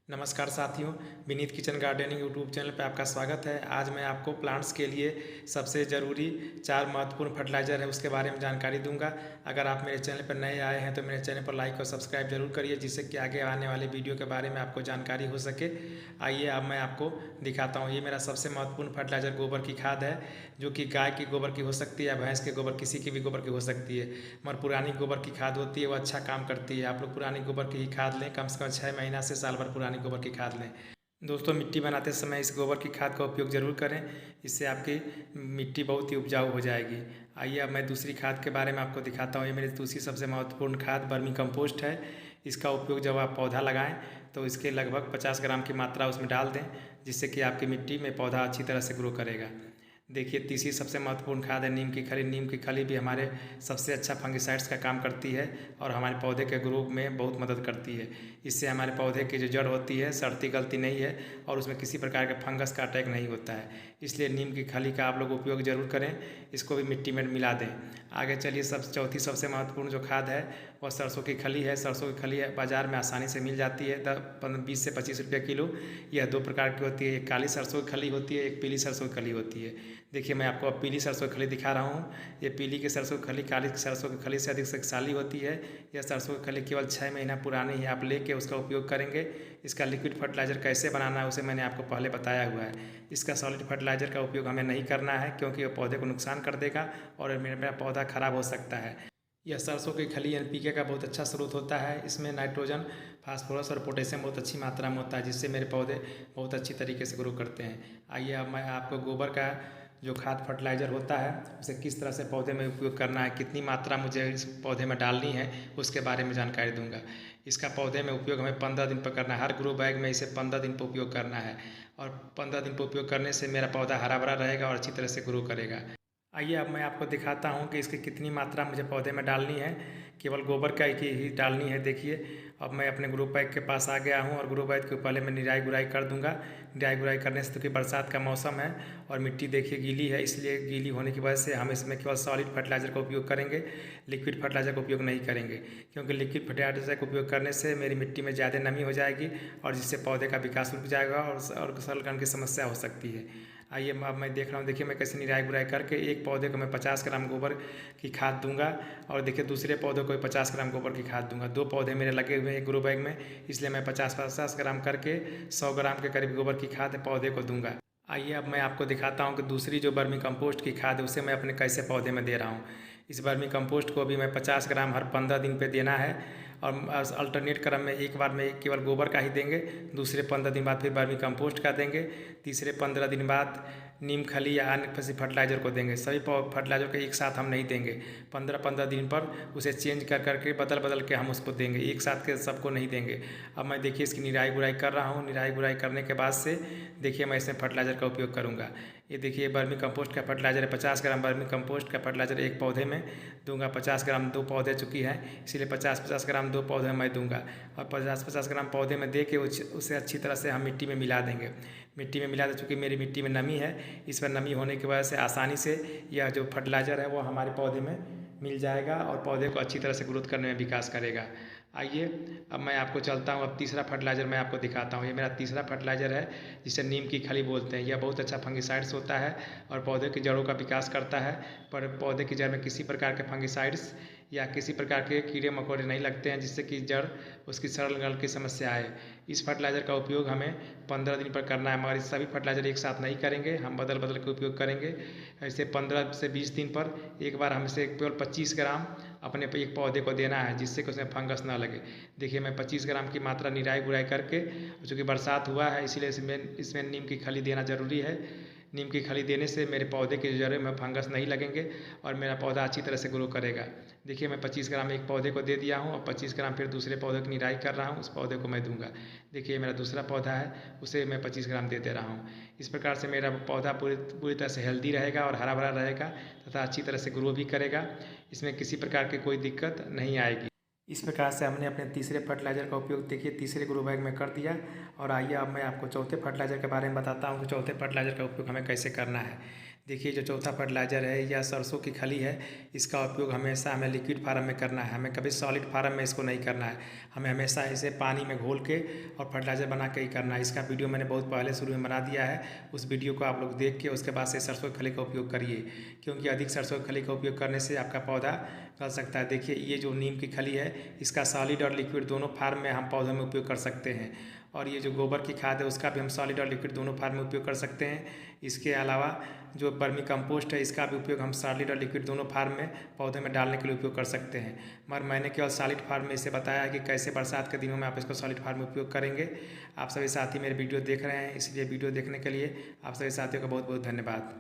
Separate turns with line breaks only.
नमस्कार साथियों, Vineet kitchen gardening YouTube channel पे आपका स्वागत है। आज मैं आपको प्लांट्स के लिए सबसे ज़रूरी 4 महत्वपूर्ण फर्टिलाइज़र है उसके बारे में जानकारी दूंगा। अगर आप मेरे चैनल पर नए आए हैं तो मेरे चैनल पर लाइक और सब्सक्राइब जरूर करिए, जिससे कि आगे आने वाले वीडियो के बारे में आपको जानकारी हो सके। आइए अब मैं आपको दिखाता हूँ। ये मेरा सबसे महत्वपूर्ण फर्टिलाइज़र गोबर की खाद है, जो कि गाय की गोबर की हो सकती है या भैंस के गोबर, किसी की भी गोबर की हो सकती है। मगर पुरानी गोबर की खाद होती है वो अच्छा काम करती है। आप लोग पुरानी गोबर की ही खाद लें, कम से कम 6 महीना से साल भर पुरानी गोबर की खाद लें। दोस्तों, मिट्टी बनाते समय इस गोबर की खाद का उपयोग ज़रूर करें, इससे आपकी मिट्टी बहुत ही उपजाऊ हो जाएगी। आइए अब मैं दूसरी खाद के बारे में आपको दिखाता हूँ। ये मेरी दूसरी सबसे महत्वपूर्ण खाद वर्मी कंपोस्ट है। इसका उपयोग जब आप पौधा लगाएं तो इसके लगभग 50 ग्राम की मात्रा उसमें डाल दें, जिससे कि आपकी मिट्टी में पौधा अच्छी तरह से ग्रो करेगा। देखिए, तीसरी सबसे महत्वपूर्ण खाद है नीम की खली। नीम की खली भी हमारे सबसे अच्छा फंगिसाइड्स का काम करती है और हमारे पौधे के ग्रो में बहुत मदद करती है। इससे हमारे पौधे की जो जड़ होती है सड़ती गलती नहीं है और उसमें किसी प्रकार के फंगस का अटैक नहीं होता है। इसलिए नीम की खली का आप लोग उपयोग ज़रूर करें, इसको भी मिट्टी में मिला दें। आगे चलिए, चौथी सबसे महत्वपूर्ण जो खाद है वह सरसों की खली है। सरसों की खली बाज़ार में आसानी से मिल जाती है, 20 से 25 रुपये किलो। यह दो प्रकार की होती है, एक काली सरसों की खली होती है, एक पीली सरसों की खली होती है। देखिए, मैं आपको अब पीली सरसों की खली दिखा रहा हूँ। ये पीली की सरसों की खली काली सरसों की खली से अधिक शक्तिशाली होती है। यह सरसों की खली केवल 6 महीना पुरानी ही आप लेके उसका उपयोग करेंगे। इसका लिक्विड फर्टिलाइज़र कैसे बनाना है उसे मैंने आपको पहले बताया हुआ है। इसका सॉलिड फर्टिलाइज़र का उपयोग हमें नहीं करना है, क्योंकि यह पौधे को नुकसान कर देगा और मेरा पौधा खराब हो सकता है। यह सरसों की खली एनपीके का बहुत अच्छा स्रोत होता है। इसमें नाइट्रोजन, फास्फोरस और पोटेशियम बहुत अच्छी मात्रा में होता है, जिससे मेरे पौधे बहुत अच्छी तरीके से ग्रो करते हैं। आइए अब मैं आपको गोबर का जो खाद फर्टिलाइज़र होता है उसे किस तरह से पौधे में उपयोग करना है, कितनी मात्रा मुझे इस पौधे में डालनी है, उसके बारे में जानकारी दूंगा। इसका पौधे में उपयोग हमें 15 दिन पर करना है। हर ग्रो बैग में इसे 15 दिन पर उपयोग करना है और 15 दिन पर उपयोग करने से मेरा पौधा हरा भरा रहेगा और अच्छी तरह से ग्रो करेगा। आइए अब मैं आपको दिखाता हूँ कि इसकी कितनी मात्रा मुझे पौधे में डालनी है। केवल गोबर का ही डालनी है। देखिए, अब मैं अपने ग्रो बैग के पास आ गया हूँ और ग्रो बैग के पहले मैं निराई गुराई कर दूंगा। निराई गुराई करने से, क्योंकि बरसात का मौसम है और मिट्टी देखिए गीली है, इसलिए गीली होने की वजह से हम इसमें केवल सॉलिड फर्टिलाइज़र का उपयोग करेंगे, लिक्विड फर्टिलाइज़र का उपयोग नहीं करेंगे। क्योंकि लिक्विड फर्टिलाइज़र का उपयोग करने से मेरी मिट्टी में ज़्यादा नमी हो जाएगी और जिससे पौधे का विकास रुक जाएगा और सड़गम की समस्या हो सकती है। आइए अब मैं देख रहा हूँ। देखिए, मैं कैसे निराई गुराई करके एक पौधे को मैं 50 ग्राम गोबर की खाद दूंगा और देखिए दूसरे पौधे को 50 ग्राम गोबर की खाद दूंगा। दो पौधे मेरे लगे हुए हैं ग्रो बैग में, इसलिए मैं 50-50 ग्राम करके 100 ग्राम के करीब गोबर की खाद पौधे को दूंगा। आइए अब मैं आपको दिखाता हूँ कि दूसरी जो वर्मी कंपोस्ट की खाद है उसे मैं अपने कैसे पौधे में दे रहा हूँ। इस वर्मी कंपोस्ट को भी मैं 50 ग्राम हर 15 दिन पे देना है और अल्टरनेट क्रम में एक बार में केवल गोबर का ही देंगे, दूसरे 15 दिन बाद फिर वर्मी कंपोस्ट का देंगे, तीसरे 15 दिन बाद नीम खली या अन्य किसी फर्टिलाइज़र को देंगे। सभी फर्टिलाइज़र को एक साथ हम नहीं देंगे, 15-15 दिन पर उसे चेंज कर करके बदल के हम उसको देंगे, एक साथ के सबको नहीं देंगे। अब मैं देखिए इसकी निराई गुराई कर रहा हूँ। निराई गुराई करने के बाद से देखिए मैं इसमें फर्टिलाइज़र का उपयोग करूँगा। ये देखिए वर्मी कंपोस्ट का फर्टिलाइज़र है। 50 ग्राम वर्मी कंपोस्ट का फर्टिलाइज़र एक पौधे में दूंगा। 50 ग्राम दो पौधे चुकी हैं, इसलिए 50-50 ग्राम दो पौधे मैं दूंगा और 50-50 ग्राम पौधे में दे के उसे अच्छी तरह से हम मिट्टी में मिला देंगे। मिट्टी में मिला दे, चूँकि मेरी मिट्टी में नमी है, इस पर नमी होने की वजह से आसानी से यह जो फर्टिलाइज़र है वो हमारे पौधे में मिल जाएगा और पौधे को अच्छी तरह से ग्रोथ करने में विकास करेगा। आइए अब मैं आपको चलता हूँ। अब तीसरा फर्टिलाइज़र मैं आपको दिखाता हूँ। ये मेरा तीसरा फर्टिलाइज़र है, जिसे नीम की खली बोलते हैं। यह बहुत अच्छा फंगिसाइड्स होता है और पौधे की जड़ों का विकास करता है। पर पौधे की जड़ में किसी प्रकार के फंगिसाइड्स या किसी प्रकार के कीड़े मकोड़े नहीं लगते हैं, जिससे कि जड़ उसकी सड़न गलन की समस्या आए। इस फर्टिलाइज़र का उपयोग हमें 15 दिन पर करना है, मगर इस सभी फर्टिलाइज़र एक साथ नहीं करेंगे, हम बदल बदल के उपयोग करेंगे। ऐसे 15 से 20 दिन पर एक बार हम इसे केवल 25 ग्राम अपने एक पौधे को देना है, जिससे कि उसमें फंगस ना लगे। देखिए, मैं 25 ग्राम की मात्रा निराई गुराई करके, चूँकि बरसात हुआ है इसीलिए इसमें नीम की खली देना ज़रूरी है। नीम की खली देने से मेरे पौधे के जड़ों में फंगस नहीं लगेंगे और मेरा पौधा अच्छी तरह से ग्रो करेगा। देखिए, मैं 25 ग्राम एक पौधे को दे दिया हूँ और 25 ग्राम फिर दूसरे पौधे की निराई कर रहा हूँ, उस पौधे को मैं दूंगा। देखिए, मेरा दूसरा पौधा है, उसे मैं 25 ग्राम दे रहा हूँ। इस प्रकार से मेरा पौधा पूरी तरह से हेल्दी रहेगा और हरा भरा रहेगा तथा अच्छी तरह से ग्रो भी करेगा। इसमें किसी प्रकार की कोई दिक्कत नहीं आएगी। इस प्रकार से हमने अपने तीसरे फर्टिलाइज़र का उपयोग देखिए तीसरे ग्रो बैग में कर दिया। और आइए अब मैं आपको चौथे फर्टिलाइज़र के बारे में बताता हूँ कि चौथे फर्टिलाइज़र का उपयोग हमें कैसे करना है। देखिए, जो चौथा फर्टिलाइज़र है या सरसों की खली है, इसका उपयोग हमेशा हमें लिक्विड फार्म में करना है, हमें कभी सॉलिड फार्म में इसको नहीं करना है। हमें हमेशा इसे पानी में घोल के और फर्टिलाइज़र बना के ही करना है। इसका वीडियो मैंने बहुत पहले शुरू में बना दिया है, उस वीडियो को आप लोग देख के उसके बाद से सरसों की खली का उपयोग करिए, क्योंकि अधिक सरसों की खली का उपयोग करने से आपका पौधा गल सकता है। देखिए, ये जो नीम की खली है, इसका सॉलिड और लिक्विड दोनों फार्म में हम पौधों में उपयोग कर सकते हैं। और ये जो गोबर की खाद है, उसका भी हम सॉलिड और लिक्विड दोनों फार्म में उपयोग कर सकते हैं। इसके अलावा जो वर्मी कंपोस्ट है, इसका भी उपयोग हम सॉलिड और लिक्विड दोनों फार्म में पौधे में डालने के लिए उपयोग कर सकते हैं। मगर मैंने केवल सॉलिड फार्म में इसे बताया है कि कैसे बरसात के दिनों में आप इसको सॉलिड फार्म में उपयोग करेंगे। आप सभी साथी मेरे वीडियो देख रहे हैं, इसलिए वीडियो देखने के लिए आप सभी साथियों का बहुत बहुत धन्यवाद।